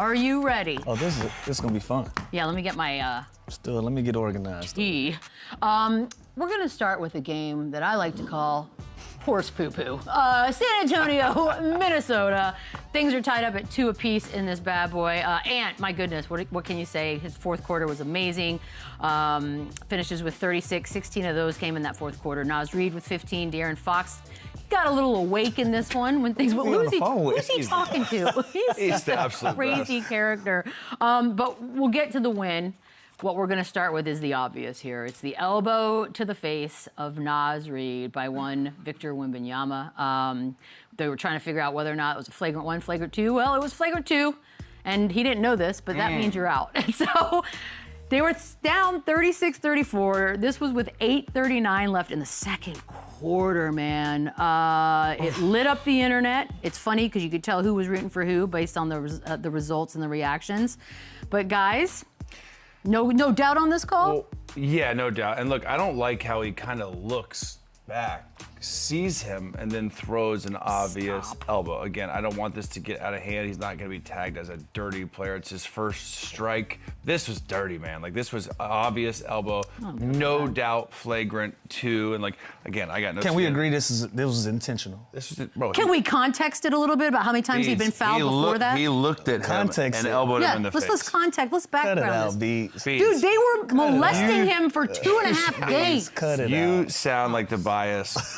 Are you ready? Oh, this is gonna be fun. Yeah, let me get my Let me get organized. tea. We're gonna start with a game that I like to call horse poo-poo. San Antonio, Minnesota. Things are tied up at 2 apiece in this bad boy. Ant, my goodness, what can you say? His fourth quarter was amazing. Finishes with 36, 16 of those came in that fourth quarter. Naz Reid with 15, De'Aaron Fox got a little awake in this one when things. Who's he talking to? He's the absolute crazy best. character. But we'll get to the win. What we're going to start with is the obvious here. It's the elbow to the face of Naz Reid by one Victor Wembanyama. They were trying to figure out whether or not it was a flagrant 1, flagrant 2. Well, it was flagrant 2, and he didn't know this, but that means you're out. And so they were down 36-34. This was with 8:39 left in the second quarter, man. It lit up the internet. It's funny because you could tell who was rooting for who based on the results and the reactions. But guys, no doubt on this call? Well, yeah, no doubt. And look, I don't like how he kind of looks back, sees him, and then throws an obvious elbow. Again, I don't want this to get out of hand. He's not going to be tagged as a dirty player. It's his first strike. This was dirty, man. Like, this was obvious elbow, no doubt flagrant 2. And, like, again, I got no Can we agree this was intentional? This was, bro, Can we context it a little bit about how many times he'd been fouled before that? He looked at him and elbowed him in the face. Let's context. Let's Cut it background out, this. B. Dude, they were molesting him for 2.5 games. Cut it You out. sound like the bias.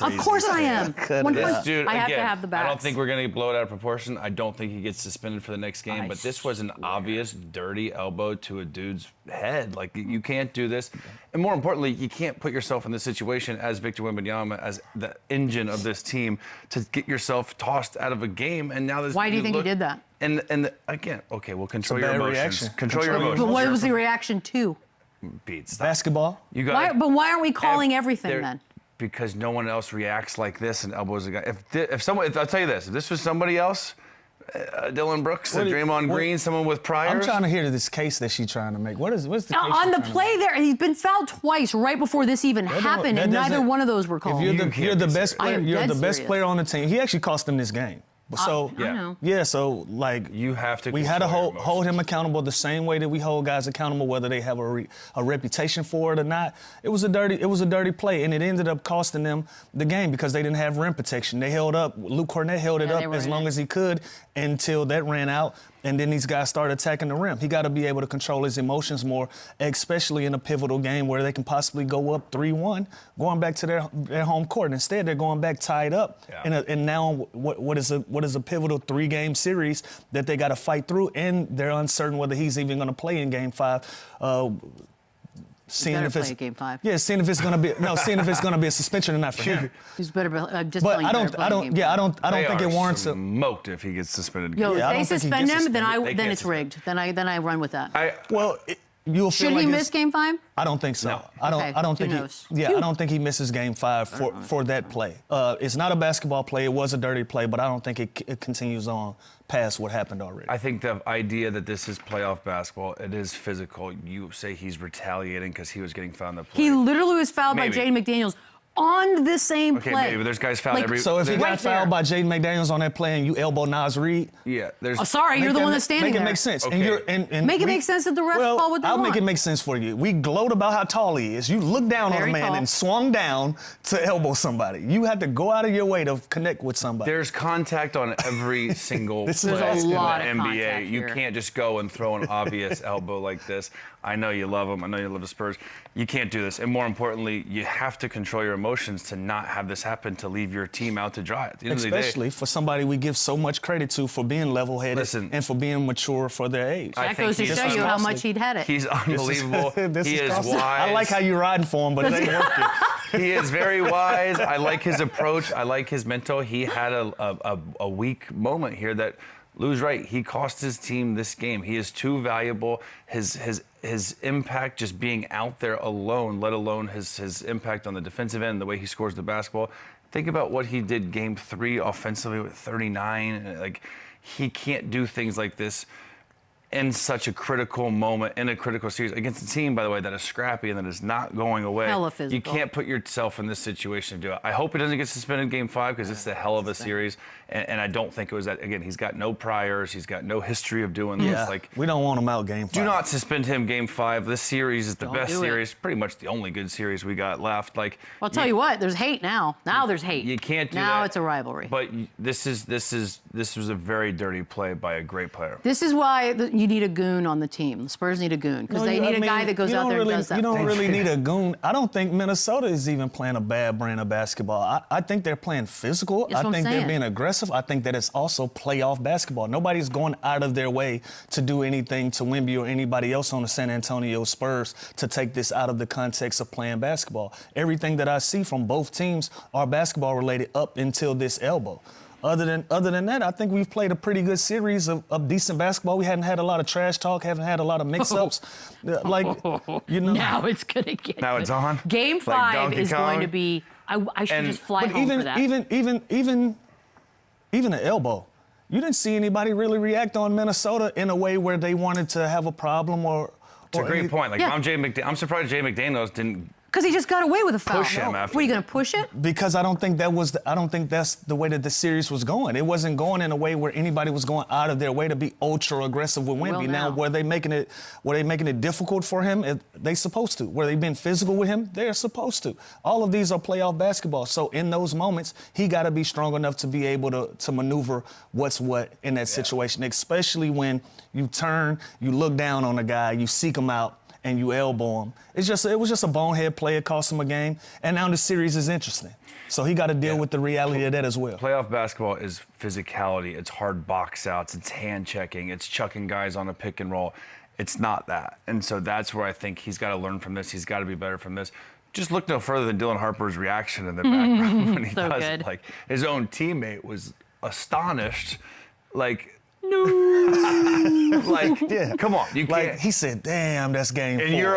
Of course I am. Cut it out. Dude, I have again, to have the backs. I don't think we're going to blow it out of proportion. I don't think he gets suspended for the next game. But this was an obvious dirty elbow to a dude's head. Like, you can't do this. And more importantly, you can't put yourself in this situation as Victor Wembanyama, as the engine of this team, to get yourself tossed out of a game. And now this. Why do you think he did that? And again, okay, well, control your bad emotions. reaction. Control your emotions. But what was the reaction to? Beats. Basketball? You got. But why aren't we calling everything then? Because no one else reacts like this and elbows a guy. If I'll tell you this, if this was somebody else, Dylan Brooks, Draymond Green, someone with priors. I'm trying to hear this case that she's trying to make. What's the case? On the play there, he's been fouled twice right before this even happened, and neither one of those were called. If you're the best player, you're the best serious. player on the team. He actually cost them this game. So I know. yeah, so like You have to. we had to control hold him accountable the same way that we hold guys accountable, whether they have a reputation for it or not. It was a dirty play, and it ended up costing them the game because they didn't have rim protection. They held up. Luke Cornett held it up as long as he could until that ran out, and then these guys started attacking the rim. He got to be able to control his emotions more, especially in a pivotal game where they can possibly go up 3-1, going back to their home court. Instead, they're going back tied up, and now what is a pivotal 3-game series that they got to fight through, and they're uncertain whether he's even going to play in Game 5. Seeing if it's Game 5. Yeah, seeing if it's going to be a suspension or not for him. He's better. Just But playing I don't think it warrants a. Smoked if he gets suspended. Yo, Yeah, I if don't they think he suspend gets him, then suspended. They it's can't rigged. Then I run with that. You'll feel Should like he miss Game 5? I don't think so. No. I don't who think knows? I don't think he misses Game 5 for that play. It's not a basketball play. It was a dirty play, but I don't think it continues on past what happened already. I think the idea that this is playoff basketball, it is physical. You say he's retaliating because he was getting fouled in the play. He literally was fouled by Jaden McDaniels on the same Okay, play. maybe, but there's guys fouled every. So if he got fouled by Jaden McDaniels on that play and you elbow Naz Reid, there's. Oh, sorry, you're the one that's standing there. Make it make sense. Okay. And Make it make sense that the refs call what they I'll want. make it make sense for you. We gloat about how tall he is. You look down on Very a man tall. and swung down to elbow somebody. You have to go out of your way to connect with somebody. There's contact on every single This is play a in the lot of NBA. contact You here. can't just go and throw an obvious elbow like this. I know you love them. I know you love the Spurs. You can't do this. And more importantly, you have to control your emotions to not have this happen, to leave your team out to dry. At the end of the day, Especially for somebody we give so much credit to for being level-headed and for being mature for their age. That goes to show you how much he'd had it. He's unbelievable. He is wise. I like how you're riding for him, but it ain't working. He is very wise. I like his approach. I like his mental. He had a weak moment here that Lou's right. He cost his team this game. He is too valuable. His impact just being out there alone, let alone his impact on the defensive end, the way he scores the basketball. Think about what he did Game 3 offensively with 39. Like, he can't do things like this in such a critical moment, in a critical series, against a team, by the way, that is scrappy and that is not going away. Hella physical. You can't put yourself in this situation to do it. I hope he doesn't get suspended in Game 5 because it's a hell of a series. And I don't think it was that. Again, he's got no priors. He's got no history of doing this. Like, we don't want him out Game 5. do not suspend him Game 5. This series is the best do it. series, pretty much the only good series we got left. Like, I'll tell you what, there's hate now. Now there's hate. you can't do that. Now it's a rivalry. But this was a very dirty play by a great player. This is why you need a goon on the team. The Spurs need a goon because they need a guy that goes out there and does that. You don't thing. really need a goon. I don't think Minnesota is even playing a bad brand of basketball. I think they're playing physical. That's I what think I'm they're saying. being aggressive. I think that it's also playoff basketball. Nobody's going out of their way to do anything to Wemby or anybody else on the San Antonio Spurs to take this out of the context of playing basketball. Everything that I see from both teams are basketball related up until this elbow. Other than that, I think we've played a pretty good series of decent basketball. We hadn't had a lot of trash talk, haven't had a lot of mix-ups. Now it's gonna get. Now good. it's on. Game 5 Donkey is Kong. going to be. I should just fly But home for that. even the elbow. You didn't see anybody really react on Minnesota in a way where they wanted to have a problem or. It's a great point. Like, Yeah. I'm surprised Jay McDaniels didn't Because he just got away with a foul. push him after. Were you going to push it? Because I don't think that's the way that the series was going. It wasn't going in a way where anybody was going out of their way to be ultra aggressive with Wemby. Well, now, now. were they making it difficult for him? They supposed to. Were they being physical with him? They're supposed to. All of these are playoff basketball. So in those moments, he got to be strong enough to be able to maneuver what's what in that situation, especially when you turn, you look down on a guy, you seek him out, and you elbow him. It was just a bonehead play. It cost him a game. And now the series is interesting. So he got to deal with the reality of that as well. Playoff basketball is physicality. It's hard box outs. It's hand checking. It's chucking guys on a pick and roll. It's not that. And so that's where I think he's got to learn from this. He's got to be better from this. Just look no further than Dylan Harper's reaction in the background when he So does good. it. Like, his own teammate was astonished. Like, No. like, Yeah. come on, you Like can't. he said, "Damn, that's game 4." And you're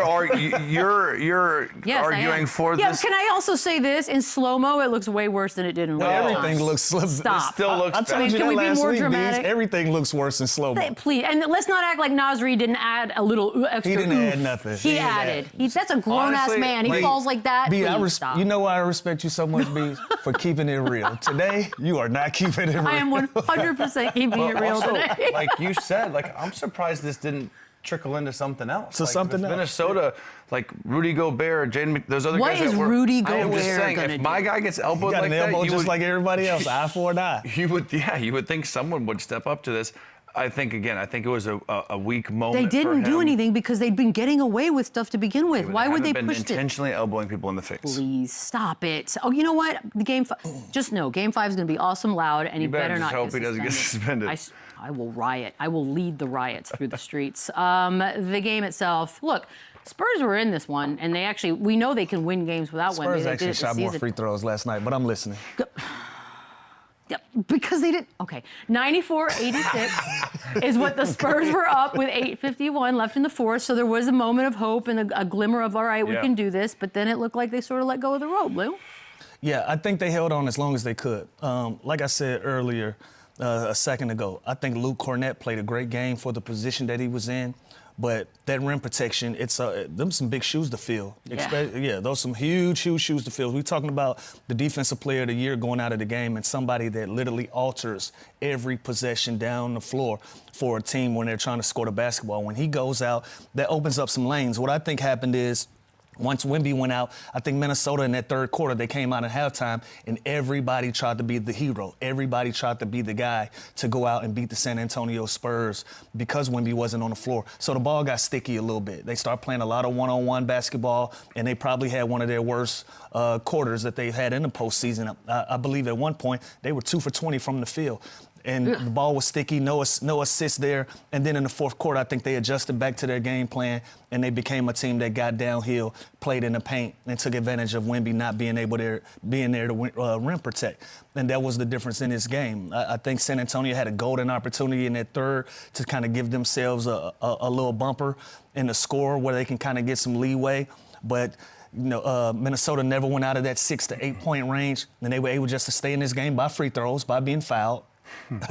Yes, I arguing am. for Yeah, this. can I also say this? In slow-mo, it looks way worse than it did in real time. Everything looks Stop. Still looks I bad. told you Can that we be last more week, dramatic? Bees. Everything looks worse in slow-mo. Please, and let's not act like Nasri didn't add a little extra. He didn't oof. add nothing. He He didn't added. add. That's a grown-ass Honestly, man. He like- falls like that. B, Please stop. you know why I respect you so much, B, for keeping it real. Today, you are not keeping it real. I am 100% keeping it real Also, today. like you said, like I'm surprised this didn't trickle into something else. To Like, something if else. Minnesota, like Rudy Gobert, Jaden, those other What guys. is that were, Rudy I am just Gobert saying, gonna if do? my guy gets elbowed You got like an elbow that, just like everybody else, eye for an eye. you would think someone would step up to this. I think it was a weak moment. They didn't for do him. anything because they'd been getting away with stuff to begin with. Why would they haven't been push it? intentionally elbowing people in the face? Please stop it. Oh, you know what? The game. Just know, Game 5 is going to be awesome, loud, and he better better just not. hope he doesn't get suspended. I will riot. I will lead the riots through the streets. The game itself. Look, Spurs were in this one, and we know they can win games without Wemby. Spurs They actually did it this shot more season. free throws last night, but I'm listening. Yeah, because they did. Okay, 94-86 is what the Spurs were up with 8:51 left in the fourth. So there was a moment of hope and a glimmer of, all right, we Yeah. can do this. But then it looked like they sort of let go of the rope, Lou. Yeah, I think they held on as long as they could. Like I said earlier, a second ago, I think Luke Cornett played a great game for the position that he was in. But that rim protection, it's them some big shoes to fill. Yeah. Those some huge shoes to fill. We're talking about the defensive player of the year going out of the game and somebody that literally alters every possession down the floor for a team when they're trying to score the basketball. When he goes out, that opens up some lanes. What I think happened is, once Wemby went out, I think Minnesota in that third quarter, they came out at halftime, and everybody tried to be the hero. Everybody tried to be the guy to go out and beat the San Antonio Spurs because Wemby wasn't on the floor. So the ball got sticky a little bit. They started playing a lot of one-on-one basketball, and they probably had one of their worst quarters that they've had in the postseason. I believe at one point they were 2 for 20 from the field. And the ball was sticky, no assists there. And then in the fourth quarter, I think they adjusted back to their game plan, and they became a team that got downhill, played in the paint, and took advantage of Wemby not being there to rim protect. And that was the difference in this game. I think San Antonio had a golden opportunity in that third to kind of give themselves a little bumper in the score where they can kind of get some leeway. But Minnesota never went out of that 6 to 8 point range, and they were able just to stay in this game by free throws, by being fouled,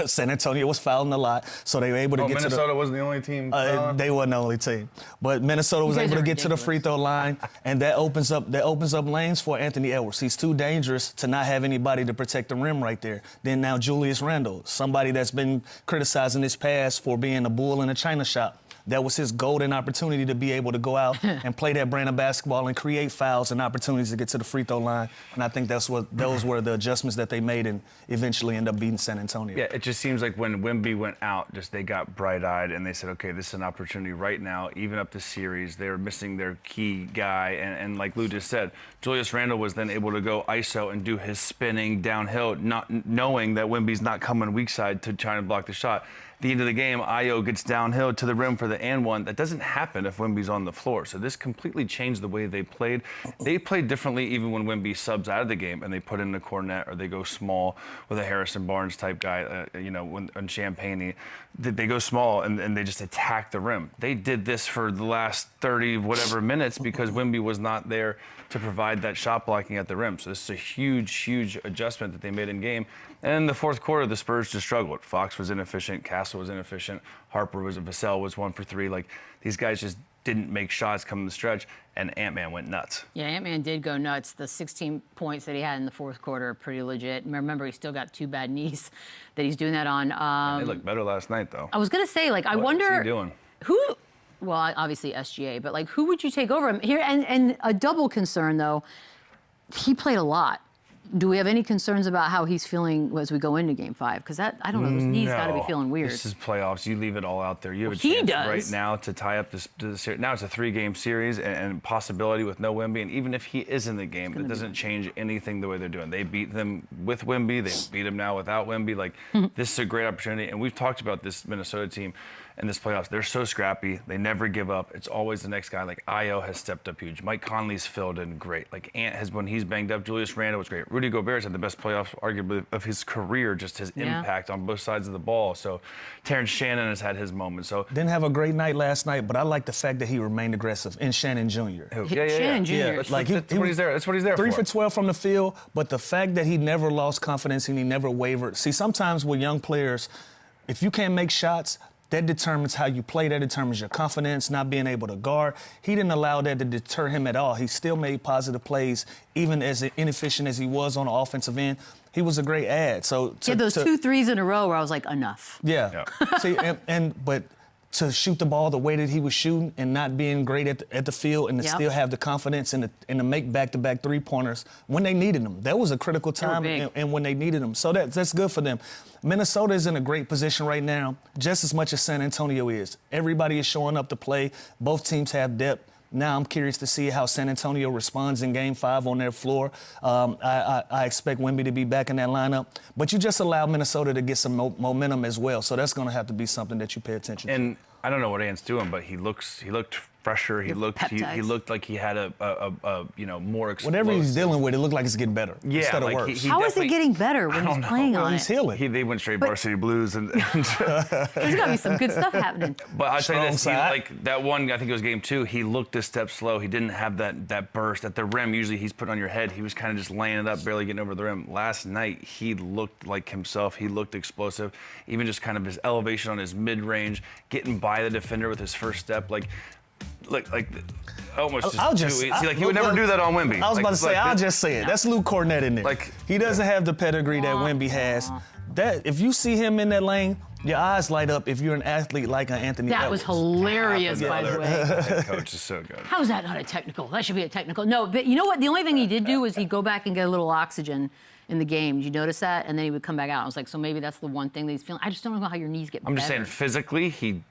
San Antonio was fouling a lot, so they were able to get Minnesota to the... Minnesota wasn't the only team fouling? They weren't the only team. But Minnesota was able to get to the free throw line, and that opens up lanes for Anthony Edwards. He's too dangerous to not have anybody to protect the rim right there. Then now Julius Randle, somebody that's been criticized in his past for being a bull in a china shop. That was his golden opportunity to be able to go out and play that brand of basketball and create fouls and opportunities to get to the free throw line. And I think those were the adjustments that they made and eventually end up beating San Antonio. Yeah, it just seems like when Wemby went out, they got bright-eyed and they said, okay, this is an opportunity right now, even up the series. They were missing their key guy. And like Lou just said, Julius Randle was then able to go ISO and do his spinning downhill, not knowing that Wemby's not coming weak side to try and block the shot. At the end of the game, Ayo gets downhill to the rim for the and one. That doesn't happen if Wemby's on the floor. So this completely changed the way they played. They played differently even when Wemby subs out of the game and they put in the Cornet or they go small with a Harrison Barnes type guy, on Champagne. They go small and they just attack the rim. They did this for the last 30 whatever minutes because Wemby was not there to provide that shot blocking at the rim. So this is a huge, huge adjustment that they made in game. And in the fourth quarter, the Spurs just struggled. Fox was inefficient. Castle was inefficient. Vassell was 1 for 3. Like, these guys just didn't make shots coming the stretch, and Ant-Man went nuts. Yeah, Ant-Man did go nuts. The 16 points that he had in the fourth quarter are pretty legit. Remember, he's still got 2 bad knees that he's doing that on. They looked better last night, though. I was going to say, like, I wonder... What's he doing? Who... Well, obviously SGA, but, like, who would you take over him? Here, and a double concern, though, he played a lot. Do we have any concerns about how he's feeling as we go into Game 5? Because I don't know, those knees got to be feeling weird. This is playoffs. You leave it all out there. You have a chance right now to tie up this series. Now it's a 3-game series and possibility with no Wemby. And even if he is in the game, it doesn't change anything the way they're doing. They beat them with Wemby. They beat him now without Wemby. Like, this is a great opportunity. And we've talked about this Minnesota team in this playoffs. They're so scrappy. They never give up. It's always the next guy. Like, Ayo has stepped up huge. Mike Conley's filled in great. Like, Ant has, when he's banged up, Julius Randle was great. Rudy Gobert's had the best playoffs, arguably, of his career, just his impact on both sides of the ball. So Terrence Shannon has had his moment. So didn't have a great night last night, but I like the fact that he remained aggressive. And Shannon Jr. Shannon Jr. Yeah, like that's what he's there. That's what he's there 3 for. for 12 from the field, but the fact that he never lost confidence and he never wavered. See, sometimes with young players, if you can't make shots, that determines how you play. That determines your confidence, not being able to guard. He didn't allow that to deter him at all. He still made positive plays, even as inefficient as he was on the offensive end. He was a great ad. So those 2 threes in a row where I was like, enough. Yeah. See, but to shoot the ball the way that he was shooting and not being great at the field and to still have the confidence and to make back-to-back three-pointers when they needed them. That was a critical time and when they needed them. So that's good for them. Minnesota is in a great position right now, just as much as San Antonio is. Everybody is showing up to play. Both teams have depth. Now I'm curious to see how San Antonio responds in Game 5 on their floor. I expect Wemby to be back in that lineup. But you just allowed Minnesota to get some momentum as well. So that's going to have to be something that you pay attention to. And I don't know what Ant's doing, but he looked fresher. He looked like he had a more explosive. Whatever he's dealing with, it looked like it's getting better instead of worse. How is it getting better when he's playing on it? He's healing. They went straight varsity blues and there's got to be some good stuff happening. But I say this, like that one, I think it was Game 2. He looked a step slow. He didn't have that burst at the rim. Usually he's put on your head. He was kind of just laying it up, barely getting over the rim. Last night he looked like himself. He looked explosive. Even just kind of his elevation on his mid-range, getting by the defender with his first step, almost just too easy. Like, he would never do that on Wemby. I was about to say, I'll just say it. That's Luke Cornett in there. He doesn't have the pedigree that Wemby has. That if you see him in that lane, your eyes light up if you're an athlete like an Anthony Edwards. That was hilarious, by the way. That coach is so good. How is that not a technical? That should be a technical. No, but you know what? The only thing he did do was he'd go back and get a little oxygen in the game. Did you notice that? And then he would come back out. I was like, so maybe that's the one thing that he's feeling. I just don't know how your knees get better. I'm just saying, physically, he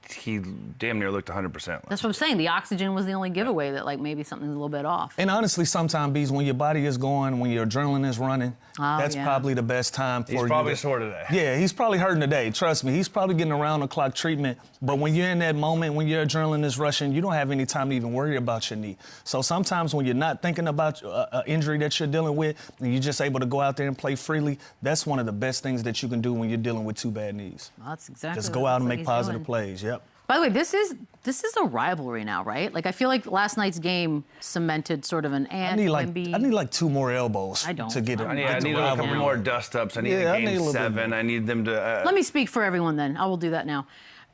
damn near looked 100%. That's what I'm saying. The oxygen was the only giveaway that, like, maybe something's a little bit off. And honestly, sometimes, Bees, when your body is going, when your adrenaline is running, that's probably the best time for you. He's probably sore today. Yeah, he's probably hurting today. Trust me. He's probably getting around-the-clock treatment. But when you're in that moment, when your adrenaline is rushing, you don't have any time to even worry about your knee. So sometimes when you're not thinking about an injury that you're dealing with, and you're just able to go out there and play freely, that's one of the best things that you can do when you're dealing with 2 bad knees. Well, that's exactly just go out and make positive plays. Yep. By the way, this is a rivalry now, right? Like I feel like last night's game cemented sort of an I need like 2 more elbows to get it. I need a couple more dust-ups. I need a game 7. I need them to... Let me speak for everyone then. I will do that now.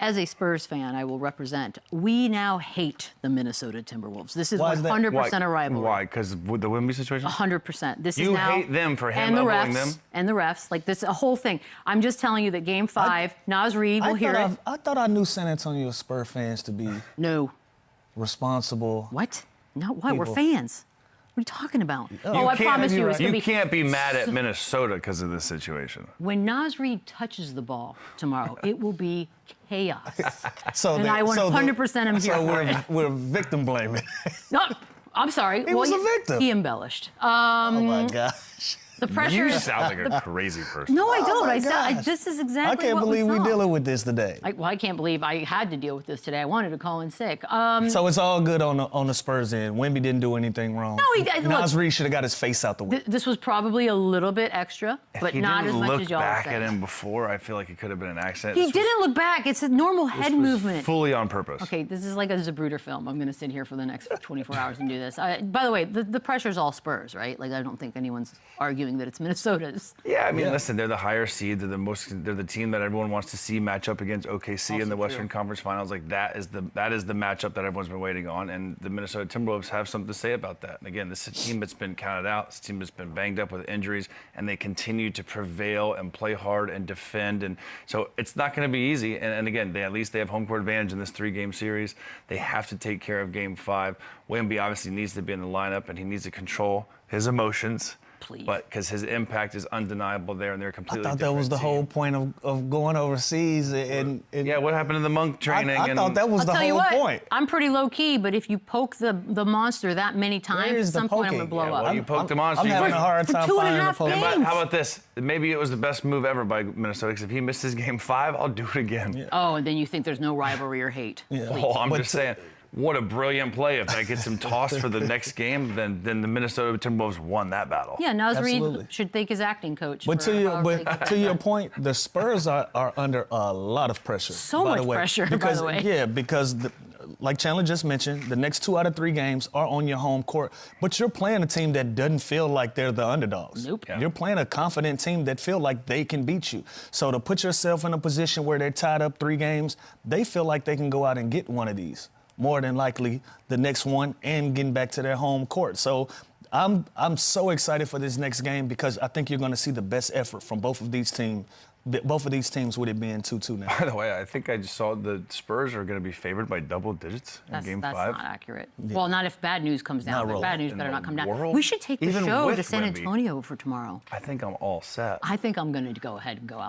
As a Spurs fan, I will represent. We now hate the Minnesota Timberwolves. This is 100% a rivalry. Why? Because with the Wemby situation? 100%. This you is now... hate them for him elbowing them? And the refs. Like, this a whole thing. I'm just telling you that Game 5, Naz Reid will hear it. I thought I knew San Antonio Spurs fans to be responsible. What? No, what? We're fans. What are you talking about? I promise you, you can't be mad at Minnesota because of this situation. When Naz Reid touches the ball tomorrow, it will be chaos. And I 100% am here for it. We're victim blaming. No, I'm sorry. He was a victim. He embellished. Oh my gosh. The pressure. You sound like a crazy person. No, I don't. This is exactly I can't what believe we're dealing with this today. I can't believe I had to deal with this today. I wanted to call in sick. So it's all good on the Spurs end. Wemby didn't do anything wrong. No, he did. Naz Reid should have got his face out the way. This was probably a little bit extra, but not as much as y'all look back said. at him before, I feel like it could have been an accident. He didn't look back. It's a normal head movement. Fully on purpose. Okay, this is like a Zapruder film. I'm going to sit here for the next 24 hours and do this. By the way, the pressure's all Spurs, right? Like, I don't think anyone's arguing that it's Minnesota's. Yeah, I mean, listen, they're the higher seed. They're the team that everyone wants to see match up against OKC in the Western Conference Finals. Like that is the matchup that everyone's been waiting on, and the Minnesota Timberwolves have something to say about that. And again, this is a team that's been counted out. This team that's been banged up with injuries, and they continue to prevail and play hard and defend. And so it's not going to be easy. And again, at least they have home court advantage in this 3-game series. They have to take care of Game 5. Wemby obviously needs to be in the lineup, and he needs to control his emotions. Please. But because his impact is undeniable there, and they're completely I thought that was the whole point of going overseas. And yeah, what happened in the monk training? I thought that was the whole point. I'm pretty low key, but if you poke the monster that many times, at some point I'm gonna blow up. Well, you poked the monster. I'm having a hard time finding the poke. How about this? Maybe it was the best move ever by Minnesota. Because if he misses Game 5, I'll do it again. Yeah. Oh, and then you think there's no rivalry or hate? Yeah. Oh, I'm just saying. What a brilliant play. If that gets him tossed for the next game, then the Minnesota Timberwolves won that battle. Yeah, Naz Reid should thank his acting coach. But to your point, the Spurs are under a lot of pressure. So much pressure, by the way. Yeah, because like Chandler just mentioned, the next 2 out of 3 games are on your home court. But you're playing a team that doesn't feel like they're the underdogs. Nope. Yeah. You're playing a confident team that feel like they can beat you. So to put yourself in a position where they're tied up 3 games, they feel like they can go out and get one of these. More than likely the next one, and getting back to their home court. So I'm so excited for this next game because I think you're going to see the best effort from both of these teams. Both of these teams with it being 2-2 now. By the way, I think I just saw the Spurs are going to be favored by double digits in Game 5. That's not accurate. Yeah. Well, not if bad news comes down. But bad news better not come down. We should take the Even show with to San Wemby, Antonio for tomorrow. I think I'm all set. I think I'm going to go ahead and go out.